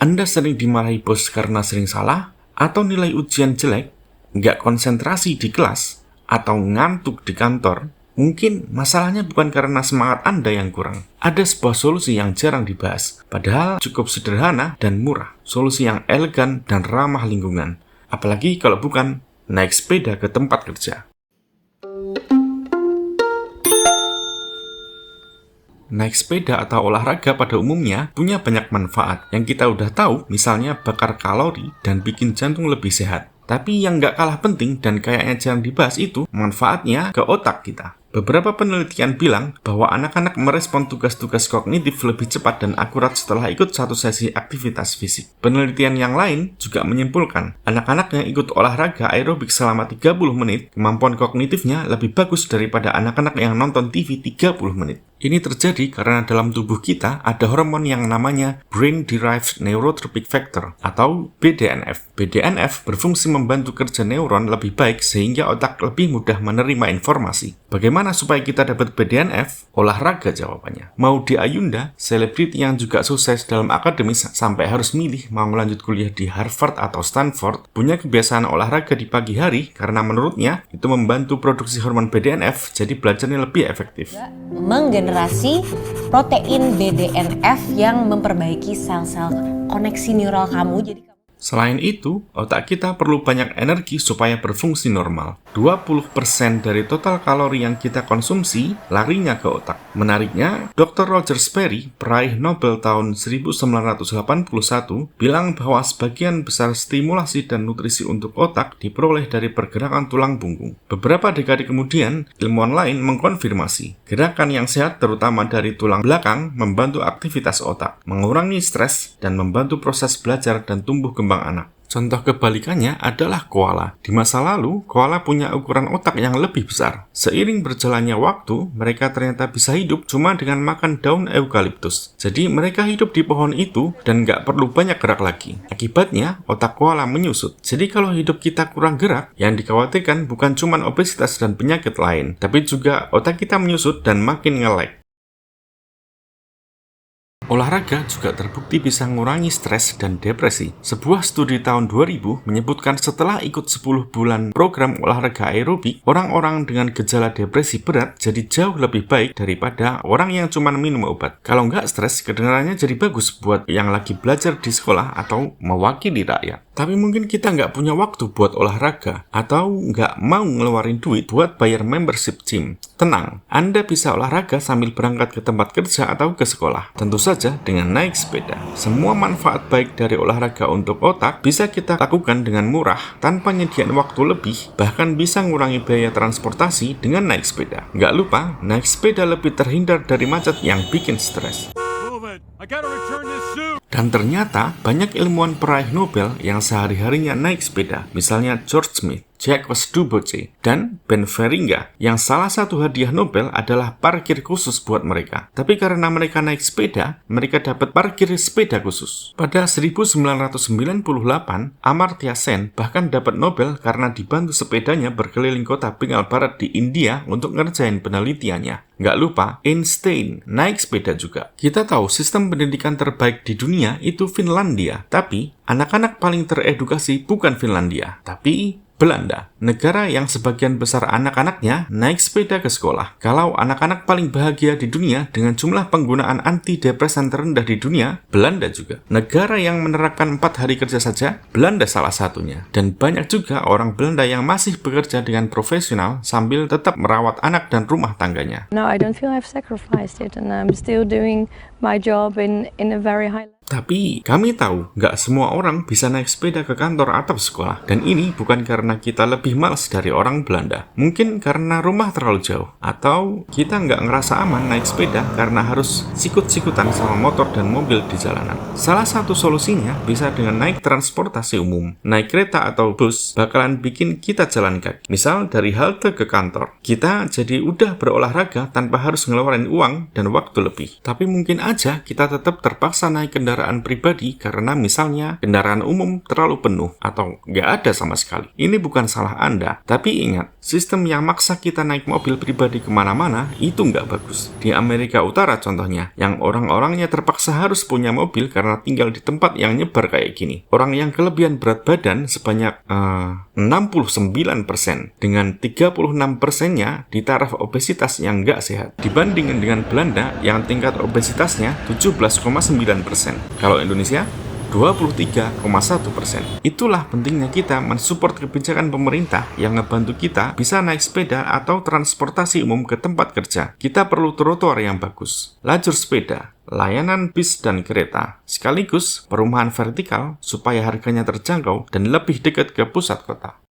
Anda sering dimarahi bos karena sering salah, atau nilai ujian jelek, nggak konsentrasi di kelas, atau ngantuk di kantor? Mungkin masalahnya bukan karena semangat Anda yang kurang. Ada sebuah solusi yang jarang dibahas, padahal cukup sederhana dan murah. Solusi yang elegan dan ramah lingkungan. Apalagi kalau bukan naik sepeda ke tempat kerja. Naik sepeda atau olahraga pada umumnya punya banyak manfaat yang kita udah tahu, misalnya bakar kalori dan bikin jantung lebih sehat. Tapi yang nggak kalah penting dan kayaknya jarang dibahas itu manfaatnya ke otak kita. Beberapa penelitian bilang bahwa anak-anak merespon tugas-tugas kognitif lebih cepat dan akurat setelah ikut satu sesi aktivitas fisik. Penelitian yang lain juga menyimpulkan, anak-anak yang ikut olahraga aerobik selama 30 menit, kemampuan kognitifnya lebih bagus daripada anak-anak yang nonton TV 30 menit. Ini terjadi karena dalam tubuh kita ada hormon yang namanya Brain Derived Neurotrophic Factor atau BDNF. BDNF berfungsi membantu kerja neuron lebih baik sehingga otak lebih mudah menerima informasi. Bagaimana supaya kita dapat BDNF? Olahraga jawabannya. Mau di Ayunda, selebriti yang juga sukses dalam akademis sampai harus milih mau melanjut kuliah di Harvard atau Stanford, punya kebiasaan olahraga di pagi hari karena menurutnya itu membantu produksi hormon BDNF jadi belajarnya lebih efektif. Menggenerasi protein BDNF yang memperbaiki sel-sel koneksi neural kamu. Selain itu, otak kita perlu banyak energi supaya berfungsi normal. 20% dari total kalori yang kita konsumsi larinya ke otak. Menariknya, Dr. Roger Sperry, peraih Nobel tahun 1981, bilang bahwa sebagian besar stimulasi dan nutrisi untuk otak diperoleh dari pergerakan tulang punggung. Beberapa dekade kemudian, ilmuwan lain mengkonfirmasi gerakan yang sehat terutama dari tulang belakang membantu aktivitas otak, mengurangi stres, dan membantu proses belajar dan tumbuh kembang anak. Contoh kebalikannya adalah koala. Di masa lalu, koala punya ukuran otak yang lebih besar. Seiring berjalannya waktu, mereka ternyata bisa hidup cuma dengan makan daun eukaliptus. Jadi mereka hidup di pohon itu dan nggak perlu banyak gerak lagi. Akibatnya, otak koala menyusut. Jadi kalau hidup kita kurang gerak, yang dikhawatirkan bukan cuma obesitas dan penyakit lain, tapi juga otak kita menyusut dan makin nge-lag. Olahraga juga terbukti bisa mengurangi stres dan depresi. Sebuah studi tahun 2000 menyebutkan setelah ikut 10 bulan program olahraga aerobik, orang-orang dengan gejala depresi berat jadi jauh lebih baik daripada orang yang cuma minum obat. Kalau nggak stres, kedengarannya jadi bagus buat yang lagi belajar di sekolah atau mewakili rakyat. Tapi mungkin kita nggak punya waktu buat olahraga atau nggak mau ngeluarin duit buat bayar membership gym. Tenang, Anda bisa olahraga sambil berangkat ke tempat kerja atau ke sekolah. Tentu saja dengan naik sepeda. Semua manfaat baik dari olahraga untuk otak bisa kita lakukan dengan murah, tanpa nyediain waktu lebih, bahkan bisa mengurangi biaya transportasi dengan naik sepeda. Nggak lupa, naik sepeda lebih terhindar dari macet yang bikin stres. Dan ternyata banyak ilmuwan peraih Nobel yang sehari-harinya naik sepeda, misalnya George Smith, Jacques Duboce, dan Ben Feringa, yang salah satu hadiah Nobel adalah parkir khusus buat mereka. Tapi karena mereka naik sepeda, mereka dapat parkir sepeda khusus. Pada 1998, Amartya Sen bahkan dapat Nobel karena dibantu sepedanya berkeliling kota Bengal Barat di India untuk ngerjain penelitiannya. Nggak lupa, Einstein naik sepeda juga. Kita tahu sistem pendidikan terbaik di dunia itu Finlandia, tapi anak-anak paling teredukasi bukan Finlandia, tapi Belanda, negara yang sebagian besar anak-anaknya naik sepeda ke sekolah. Kalau anak-anak paling bahagia di dunia dengan jumlah penggunaan antidepresan terendah di dunia, Belanda juga. Negara yang menerapkan 4 hari kerja saja, Belanda salah satunya. Dan banyak juga orang Belanda yang masih bekerja dengan profesional sambil tetap merawat anak dan rumah tangganya. No, I don't feel I've sacrificed it and I'm still doing my job in a very high level. Tapi kami tahu nggak semua orang bisa naik sepeda ke kantor atau sekolah. Dan ini bukan karena kita lebih malas dari orang Belanda. Mungkin karena rumah terlalu jauh. Atau kita nggak ngerasa aman naik sepeda karena harus sikut-sikutan sama motor dan mobil di jalanan. Salah satu solusinya bisa dengan naik transportasi umum. Naik kereta atau bus bakalan bikin kita jalan kaki. Misal dari halte ke kantor. Kita jadi udah berolahraga tanpa harus ngeluarin uang dan waktu lebih. Tapi mungkin aja kita tetap terpaksa naik kendaraan pribadi karena misalnya kendaraan umum terlalu penuh atau nggak ada sama sekali. Ini bukan salah Anda. Tapi ingat, sistem yang maksa kita naik mobil pribadi kemana-mana itu nggak bagus. Di Amerika Utara contohnya, yang orang-orangnya terpaksa harus punya mobil karena tinggal di tempat yang nyebar kayak gini. Orang yang kelebihan berat badan sebanyak 69%, dengan 36%-nya di taraf obesitas yang nggak sehat. Dibandingkan dengan Belanda yang tingkat obesitasnya 17,9%. Kalau Indonesia 23,1%. Itulah pentingnya kita mensupport kebijakan pemerintah yang ngebantu kita bisa naik sepeda atau transportasi umum ke tempat kerja. Kita perlu trotoar yang bagus, lajur sepeda, layanan bis dan kereta, sekaligus perumahan vertikal supaya harganya terjangkau dan lebih dekat ke pusat kota.